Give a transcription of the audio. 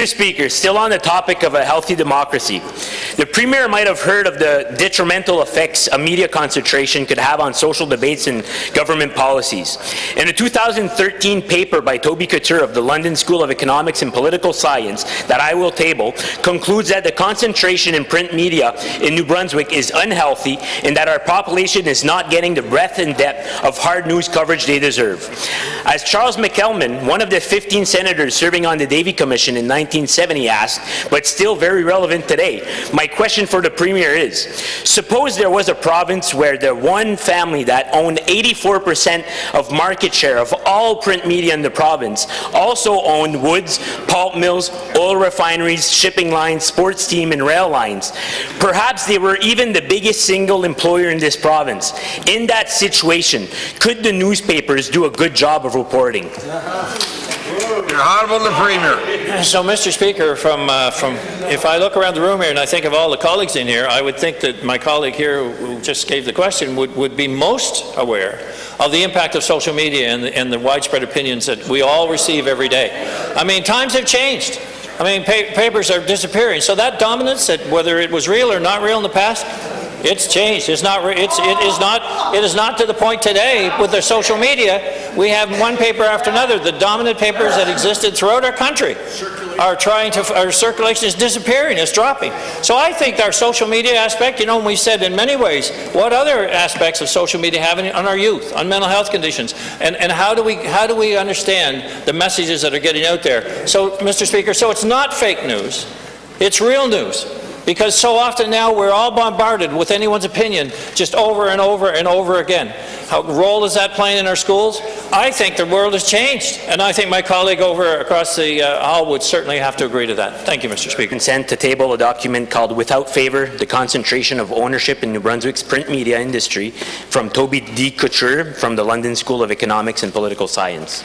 Mr. Speaker, still on the topic of a healthy democracy, the Premier might have heard of the detrimental effects a media concentration could have on social debates and government policies. In a 2013 paper by Toby Couture of the London School of Economics and Political Science that I will table, concludes that the concentration in print media in New Brunswick is unhealthy and that our population is not getting the breadth and depth of hard news coverage they deserve. As Charles McElman, one of the 15 senators serving on the Davey Commission in 1970 asked, but still very relevant today, my question for the Premier is, suppose there was a province where the one family that owned 84% of market share of all print media in the province also owned woods, pulp mills, oil refineries, shipping lines, sports team, and rail lines. Perhaps they were even the biggest single employer in this province. In that situation, could the newspapers do a good job of reporting? Your Honourable the Premier. So, Mr. Speaker, if I look around the room here and I think of all the colleagues in here, I would think that my colleague here who just gave the question would be most aware of the impact of social media and the widespread opinions that we all receive every day. I mean, times have changed. I mean, papers are disappearing. So that dominance, that whether it was real or not real in the past, it's changed. It is not to the point today with the social media. We have one paper after another. The dominant papers that existed throughout our country our circulation is disappearing, it's dropping. So I think our social media aspect, when we said in many ways, what other aspects of social media have on our youth, on mental health conditions, and how do we understand the messages that are getting out there? So, Mr. Speaker, so it's not fake news, it's real news. Because so often now we're all bombarded with anyone's opinion just over and over and over again. What role is that playing in our schools? I think the world has changed, and I think my colleague over across the hall would certainly have to agree to that. Thank you, Mr. Speaker. Consent to table a document called Without Favour, the Concentration of Ownership in New Brunswick's Print Media Industry from Toby D. Couture from the London School of Economics and Political Science.